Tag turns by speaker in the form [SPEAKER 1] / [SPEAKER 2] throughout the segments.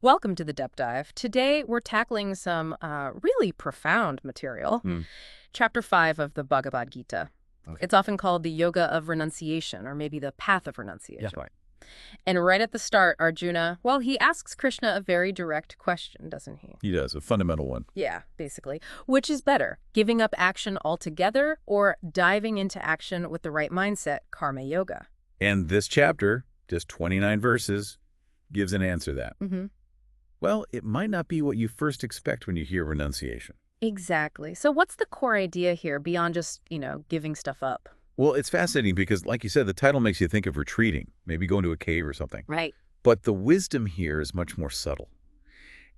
[SPEAKER 1] Welcome to the Depth Dive. Today we're tackling some really profound material.
[SPEAKER 2] Hmm.
[SPEAKER 1] Chapter 5 of the Bhagavad Gita.
[SPEAKER 2] Okay.
[SPEAKER 1] It's often called the Yoga of Renunciation, or maybe the Path of Renunciation.
[SPEAKER 2] Right.
[SPEAKER 1] And right at the start, Arjuna, well, he asks Krishna a very direct question, doesn't he?
[SPEAKER 2] He does, a fundamental one.
[SPEAKER 1] Yeah, basically. Which is better, giving up action altogether or diving into action with the right mindset, karma yoga?
[SPEAKER 2] And this chapter, just 29 verses, gives an answer to that.
[SPEAKER 1] Mm-hmm.
[SPEAKER 2] Well, it might not be what you first expect when you hear renunciation.
[SPEAKER 1] Exactly. So what's the core idea here beyond just, giving stuff up?
[SPEAKER 2] Well, it's fascinating because, like you said, the title makes you think of retreating, maybe going to a cave or something.
[SPEAKER 1] Right.
[SPEAKER 2] But the wisdom here is much more subtle.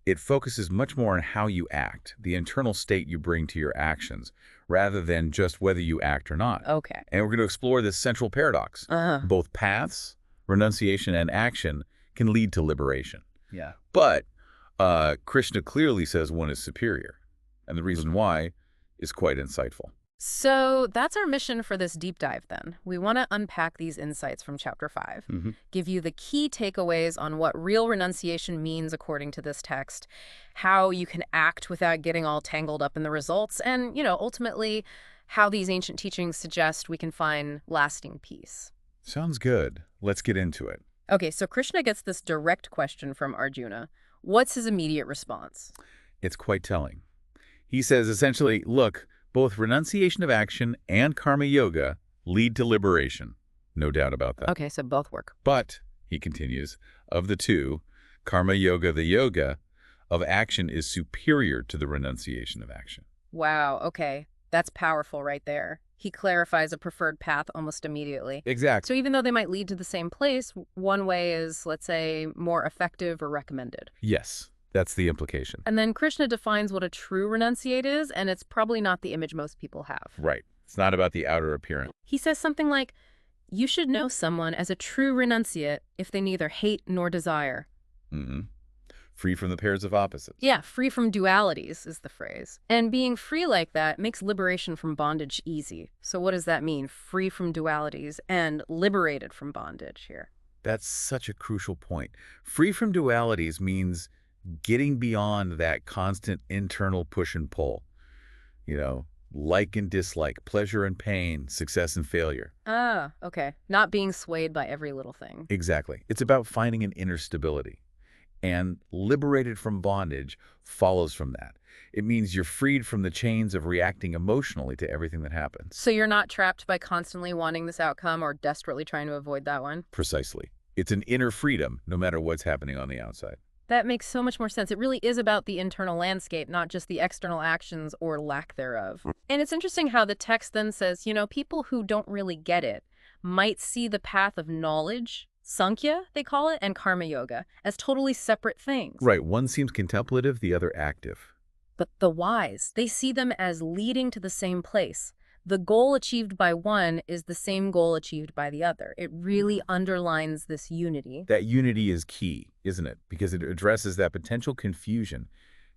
[SPEAKER 2] It focuses much more on how you act, the internal state you bring to your actions, rather than just whether you act or not.
[SPEAKER 1] Okay.
[SPEAKER 2] And we're going to explore this central paradox.
[SPEAKER 1] Uh-huh.
[SPEAKER 2] Both paths, renunciation and action, can lead to liberation.
[SPEAKER 1] Yeah.
[SPEAKER 2] But Krishna clearly says one is superior. And the reason why is quite insightful.
[SPEAKER 1] So that's our mission for this deep dive then. We want to unpack these insights from Chapter 5, give you the key takeaways on what real renunciation means according to this text, how you can act without getting all tangled up in the results, and, ultimately how these ancient teachings suggest we can find lasting peace.
[SPEAKER 2] Sounds good. Let's get into it.
[SPEAKER 1] Okay, so Krishna gets this direct question from Arjuna. What's his immediate response?
[SPEAKER 2] It's quite telling. He says essentially, look, both renunciation of action and karma yoga lead to liberation. No doubt about that.
[SPEAKER 1] Okay, so both work.
[SPEAKER 2] But, he continues, of the two, karma yoga, the yoga of action, is superior to the renunciation of action.
[SPEAKER 1] Wow, okay. That's powerful right there. He clarifies a preferred path almost immediately.
[SPEAKER 2] Exactly.
[SPEAKER 1] So even though they might lead to the same place, one way is, let's say, more effective or recommended.
[SPEAKER 2] Yes, that's the implication.
[SPEAKER 1] And then Krishna defines what a true renunciate is, and it's probably not the image most people have.
[SPEAKER 2] Right. It's not about the outer appearance.
[SPEAKER 1] He says something like, you should know someone as a true renunciate if they neither hate nor desire.
[SPEAKER 2] Mm-hmm. Free from the pairs of opposites.
[SPEAKER 1] Yeah, free from dualities is the phrase. And being free like that makes liberation from bondage easy. So what does that mean? Free from dualities and liberated from bondage here.
[SPEAKER 2] That's such a crucial point. Free from dualities means getting beyond that constant internal push and pull. Like and dislike, pleasure and pain, success and failure.
[SPEAKER 1] Ah, okay. Not being swayed by every little thing.
[SPEAKER 2] Exactly. It's about finding an inner stability. And liberated from bondage follows from that. It means you're freed from the chains of reacting emotionally to everything that happens.
[SPEAKER 1] So you're not trapped by constantly wanting this outcome or desperately trying to avoid that one?
[SPEAKER 2] Precisely. It's an inner freedom, no matter what's happening on the outside.
[SPEAKER 1] That makes so much more sense. It really is about the internal landscape, not just the external actions or lack thereof. And it's interesting how the text then says, people who don't really get it might see the path of knowledge, Sankhya, they call it, and karma yoga, as totally separate things.
[SPEAKER 2] Right. One seems contemplative, the other active.
[SPEAKER 1] But the wise, they see them as leading to the same place. The goal achieved by one is the same goal achieved by the other. It really underlines this unity.
[SPEAKER 2] That unity is key, isn't it? Because it addresses that potential confusion.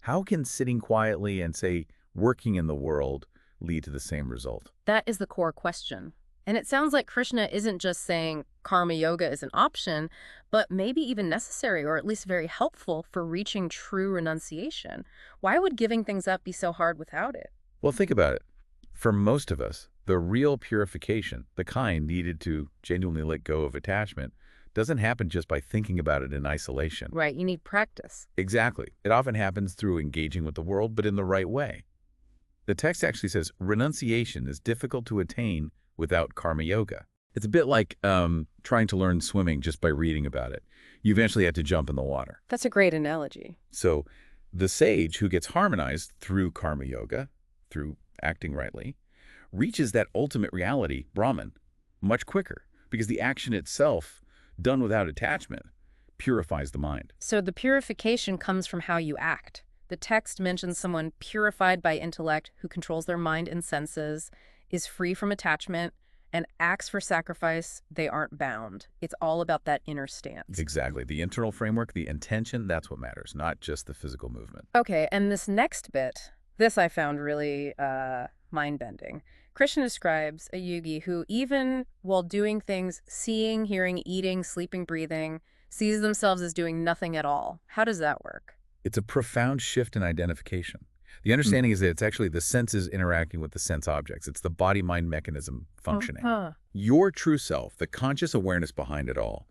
[SPEAKER 2] How can sitting quietly and, say, working in the world lead to the same result?
[SPEAKER 1] That is the core question. And it sounds like Krishna isn't just saying karma yoga is an option, but maybe even necessary or at least very helpful for reaching true renunciation. Why would giving things up be so hard without it?
[SPEAKER 2] Well, think about it. For most of us, the real purification, the kind needed to genuinely let go of attachment, doesn't happen just by thinking about it in isolation.
[SPEAKER 1] Right, you need practice.
[SPEAKER 2] Exactly. It often happens through engaging with the world, but in the right way. The text actually says renunciation is difficult to attain without karma yoga. It's a bit like trying to learn swimming just by reading about it. You eventually have to jump in the water.
[SPEAKER 1] That's a great analogy.
[SPEAKER 2] So the sage who gets harmonized through karma yoga, through acting rightly, reaches that ultimate reality, Brahman, much quicker because the action itself, done without attachment, purifies the mind.
[SPEAKER 1] So the purification comes from how you act. The text mentions someone purified by intellect who controls their mind and senses, is free from attachment, and acts for sacrifice. They aren't bound. It's all about that inner stance.
[SPEAKER 2] Exactly. The internal framework, the intention, that's what matters, not just the physical movement.
[SPEAKER 1] Okay, and this next bit, this I found really mind-bending. Krishna describes a yogi who, even while doing things, seeing, hearing, eating, sleeping, breathing, sees themselves as doing nothing at all. How does that work?
[SPEAKER 2] It's a profound shift in identification. The understanding is that it's actually the senses interacting with the sense objects. It's the body-mind mechanism functioning. Your true self, the conscious awareness behind it all,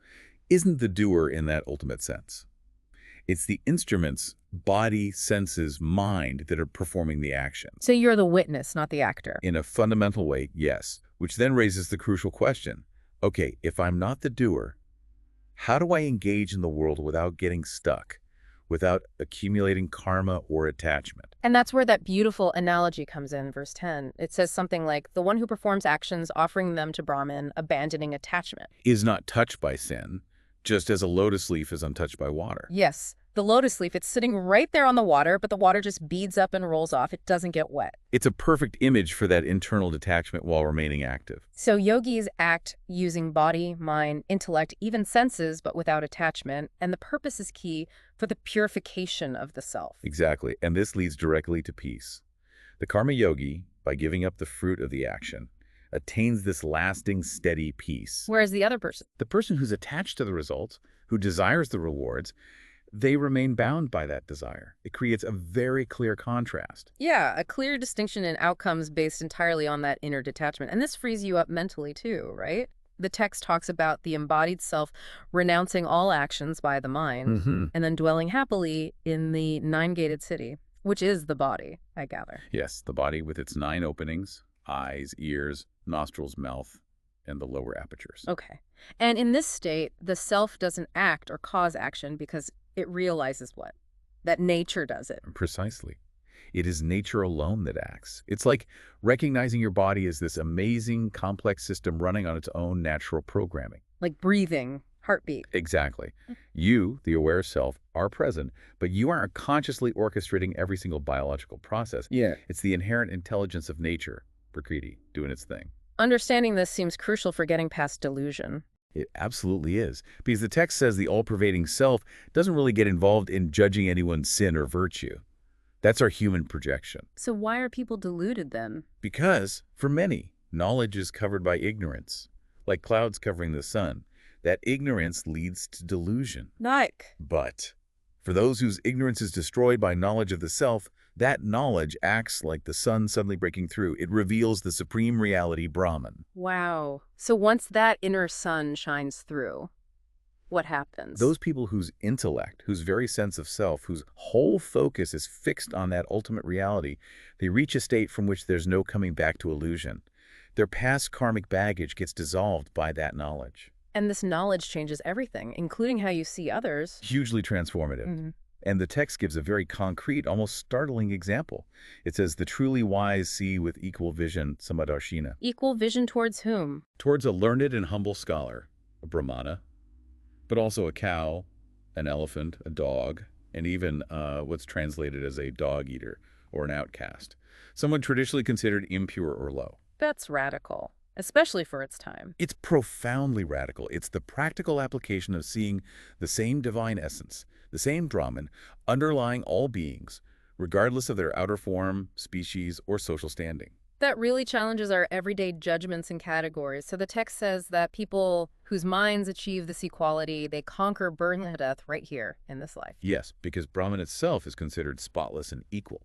[SPEAKER 2] isn't the doer in that ultimate sense. It's the instruments, body, senses, mind that are performing the action.
[SPEAKER 1] So you're the witness, not the actor.
[SPEAKER 2] In a fundamental way, yes. Which then raises the crucial question. Okay, if I'm not the doer, how do I engage in the world without getting stuck, without accumulating karma or attachment?
[SPEAKER 1] And that's where that beautiful analogy comes in, verse 10. It says something like, the one who performs actions offering them to Brahman, abandoning attachment.
[SPEAKER 2] Is not touched by sin, just as a lotus leaf is untouched by water.
[SPEAKER 1] Yes, the lotus leaf, it's sitting right there on the water, but the water just beads up and rolls off. It doesn't get wet.
[SPEAKER 2] It's a perfect image for that internal detachment while remaining active.
[SPEAKER 1] So yogis act using body, mind, intellect, even senses, but without attachment. And the purpose is key for the purification of the self.
[SPEAKER 2] Exactly, and this leads directly to peace. The karma yogi, by giving up the fruit of the action, attains this lasting, steady peace.
[SPEAKER 1] Whereas the other person,
[SPEAKER 2] The person who's attached to the results, who desires the rewards, they remain bound by that desire. It creates a very clear contrast.
[SPEAKER 1] yeah, a clear distinction in outcomes based entirely on that inner detachment. And this frees you up mentally too, right? The text talks about the embodied self renouncing all actions by the mind and then dwelling happily in the nine-gated city, which is the body, I gather.
[SPEAKER 2] Yes, the body with its 9 openings, eyes, ears, nostrils, mouth, and the lower apertures.
[SPEAKER 1] Okay. And in this state, the self doesn't act or cause action because it realizes what? That nature does it.
[SPEAKER 2] Precisely. It is nature alone that acts. It's like recognizing your body as this amazing, complex system running on its own natural programming.
[SPEAKER 1] Like breathing, heartbeat.
[SPEAKER 2] Exactly. You, the aware self, are present, but you aren't consciously orchestrating every single biological process.
[SPEAKER 3] Yeah.
[SPEAKER 2] It's the inherent intelligence of nature, Prakriti, doing its thing.
[SPEAKER 1] Understanding this seems crucial for getting past delusion.
[SPEAKER 2] It absolutely is, because the text says the all-pervading self doesn't really get involved in judging anyone's sin or virtue. That's our human projection.
[SPEAKER 1] So why are people deluded then?
[SPEAKER 2] Because, for many, knowledge is covered by ignorance, like clouds covering the sun. That ignorance leads to delusion.
[SPEAKER 1] Like?
[SPEAKER 2] But for those whose ignorance is destroyed by knowledge of the self, that knowledge acts like the sun suddenly breaking through. It reveals the supreme reality, Brahman.
[SPEAKER 1] Wow. So once that inner sun shines through, what happens?
[SPEAKER 2] Those people whose intellect, whose very sense of self, whose whole focus is fixed on that ultimate reality, they reach a state from which there's no coming back to illusion. Their past karmic baggage gets dissolved by that knowledge.
[SPEAKER 1] And this knowledge changes everything, including how you see others.
[SPEAKER 2] Hugely transformative. And the text gives a very concrete, almost startling example. It says, the truly wise see with equal vision, samadarshina.
[SPEAKER 1] Equal vision towards whom?
[SPEAKER 2] Towards a learned and humble scholar, a brahmana, but also a cow, an elephant, a dog, and even what's translated as a dog eater or an outcast, someone traditionally considered impure or low.
[SPEAKER 1] That's radical, especially for its time.
[SPEAKER 2] It's profoundly radical. It's the practical application of seeing the same divine essence, the same Brahman, underlying all beings, regardless of their outer form, species, or social standing.
[SPEAKER 1] That really challenges our everyday judgments and categories. So the text says that people whose minds achieve this equality, they conquer birth and death right here in this life.
[SPEAKER 2] Yes, because Brahman itself is considered spotless and equal.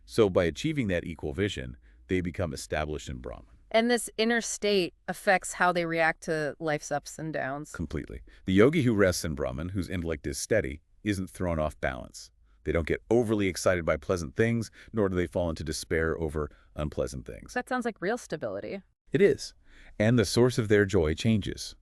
[SPEAKER 2] So by achieving that equal vision, they become established in Brahman.
[SPEAKER 1] And this inner state affects how they react to life's ups and downs.
[SPEAKER 2] Completely. The yogi who rests in Brahman, whose intellect is steady, isn't thrown off balance. They don't get overly excited by pleasant things, nor do they fall into despair over unpleasant things.
[SPEAKER 1] That sounds like real stability.
[SPEAKER 2] It is. And the source of their joy changes.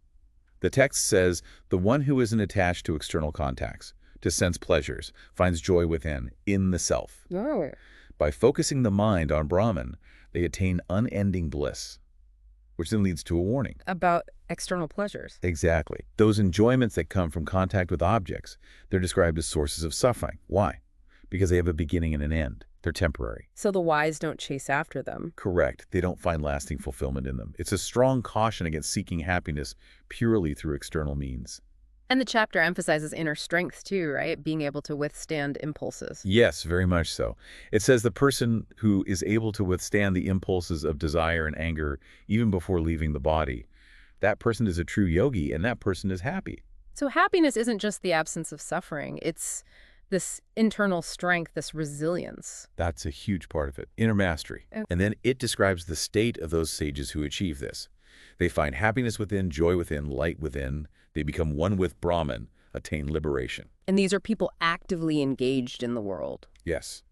[SPEAKER 2] The text says, the one who isn't attached to external contacts, to sense pleasures, finds joy within, in the self.
[SPEAKER 1] Oh.
[SPEAKER 2] By focusing the mind on Brahman, they attain unending bliss, which then leads to a warning.
[SPEAKER 1] About external pleasures.
[SPEAKER 2] Exactly. Those enjoyments that come from contact with objects, they're described as sources of suffering. Why? Because they have a beginning and an end. They're temporary.
[SPEAKER 1] So the wise don't chase after them.
[SPEAKER 2] Correct. They don't find lasting fulfillment in them. It's a strong caution against seeking happiness purely through external means.
[SPEAKER 1] And the chapter emphasizes inner strength too, right? Being able to withstand impulses.
[SPEAKER 2] Yes, very much so. It says the person who is able to withstand the impulses of desire and anger even before leaving the body, that person is a true yogi and that person is happy.
[SPEAKER 1] So happiness isn't just the absence of suffering. It's this internal strength, this resilience.
[SPEAKER 2] That's a huge part of it, inner mastery.
[SPEAKER 1] Okay.
[SPEAKER 2] And then it describes the state of those sages who achieve this. They find happiness within, joy within, light within. They become one with Brahman, attain liberation.
[SPEAKER 1] And these are people actively engaged in the world.
[SPEAKER 2] Yes.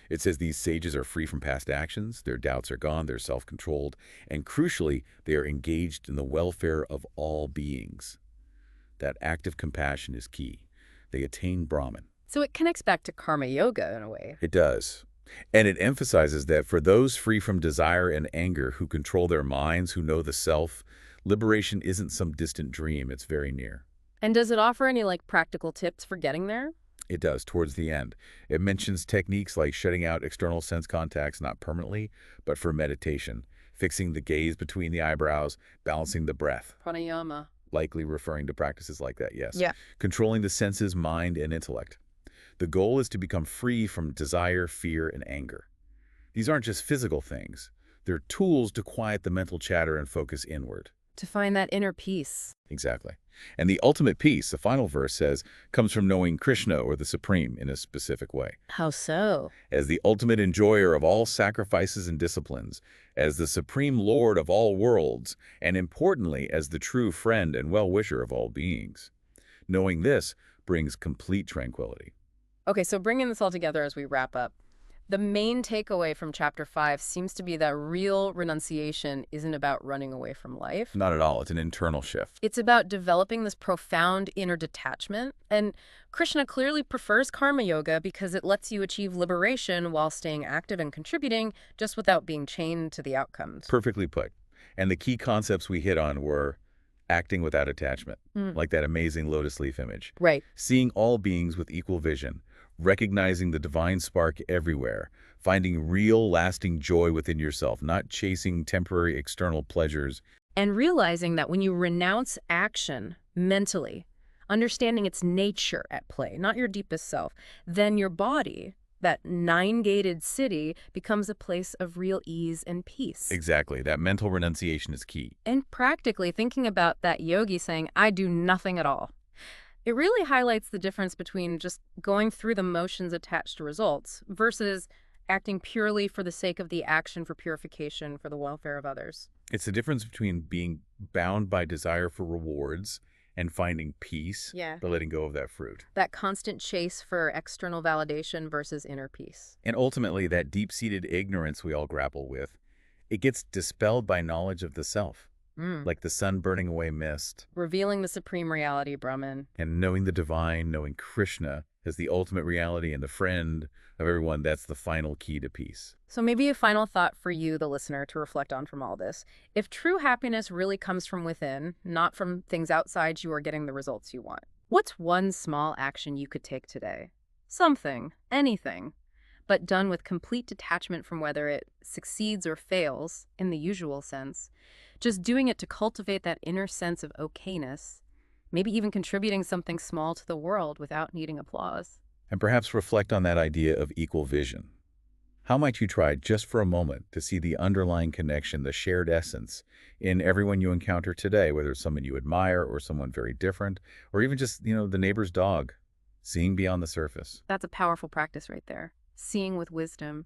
[SPEAKER 2] It says these sages are free from past actions, their doubts are gone, they're self-controlled, and crucially, they are engaged in the welfare of all beings. That active compassion is key. They attain Brahman.
[SPEAKER 1] So it connects back to karma yoga in a way.
[SPEAKER 2] It does. And it emphasizes that for those free from desire and anger who control their minds, who know the self, liberation isn't some distant dream, it's very near.
[SPEAKER 1] And does it offer any practical tips for getting there?
[SPEAKER 2] It does, towards the end. It mentions techniques like shutting out external sense contacts, not permanently, but for meditation, fixing the gaze between the eyebrows, balancing the breath.
[SPEAKER 1] Pranayama.
[SPEAKER 2] Likely referring to practices like that, yes.
[SPEAKER 1] Yeah.
[SPEAKER 2] Controlling the senses, mind, and intellect. The goal is to become free from desire, fear, and anger. These aren't just physical things. They're tools to quiet the mental chatter and focus inward.
[SPEAKER 1] To find that inner peace.
[SPEAKER 2] Exactly. And the ultimate peace, the final verse says, comes from knowing Krishna or the Supreme in a specific way.
[SPEAKER 1] How so?
[SPEAKER 2] As the ultimate enjoyer of all sacrifices and disciplines, as the supreme lord of all worlds, and importantly, as the true friend and well-wisher of all beings. Knowing this brings complete tranquility.
[SPEAKER 1] Okay, so bringing this all together as we wrap up, the main takeaway from Chapter 5 seems to be that real renunciation isn't about running away from life.
[SPEAKER 2] Not at all. It's an internal shift.
[SPEAKER 1] It's about developing this profound inner detachment. And Krishna clearly prefers karma yoga because it lets you achieve liberation while staying active and contributing, just without being chained to the outcomes.
[SPEAKER 2] Perfectly put. And the key concepts we hit on were acting without attachment, like that amazing lotus leaf image.
[SPEAKER 1] Right.
[SPEAKER 2] Seeing all beings with equal vision, recognizing the divine spark everywhere, finding real, lasting joy within yourself, not chasing temporary external pleasures.
[SPEAKER 1] And realizing that when you renounce action mentally, understanding its nature at play, not your deepest self, then your body, that nine-gated city, becomes a place of real ease and peace.
[SPEAKER 2] Exactly. That mental renunciation is key.
[SPEAKER 1] And practically thinking about that yogi saying, I do nothing at all. It really highlights the difference between just going through the motions attached to results versus acting purely for the sake of the action for purification for the welfare of others.
[SPEAKER 2] It's the difference between being bound by desire for rewards and finding peace, but letting go of that fruit.
[SPEAKER 1] That constant chase for external validation versus inner peace.
[SPEAKER 2] And ultimately, that deep-seated ignorance we all grapple with, it gets dispelled by knowledge of the self. Like the sun burning away mist.
[SPEAKER 1] Revealing the supreme reality, Brahman.
[SPEAKER 2] And knowing the divine, knowing Krishna as the ultimate reality and the friend of everyone, that's the final key to peace.
[SPEAKER 1] So maybe a final thought for you, the listener, to reflect on from all this. If true happiness really comes from within, not from things outside you or getting the results you want, what's one small action you could take today? Something, anything, but done with complete detachment from whether it succeeds or fails in the usual sense. Just doing it to cultivate that inner sense of okayness, maybe even contributing something small to the world without needing applause.
[SPEAKER 2] And perhaps reflect on that idea of equal vision. How might you try just for a moment to see the underlying connection, the shared essence in everyone you encounter today, whether it's someone you admire or someone very different, or even just, the neighbor's dog, seeing beyond the surface.
[SPEAKER 1] That's a powerful practice right there. Seeing with wisdom.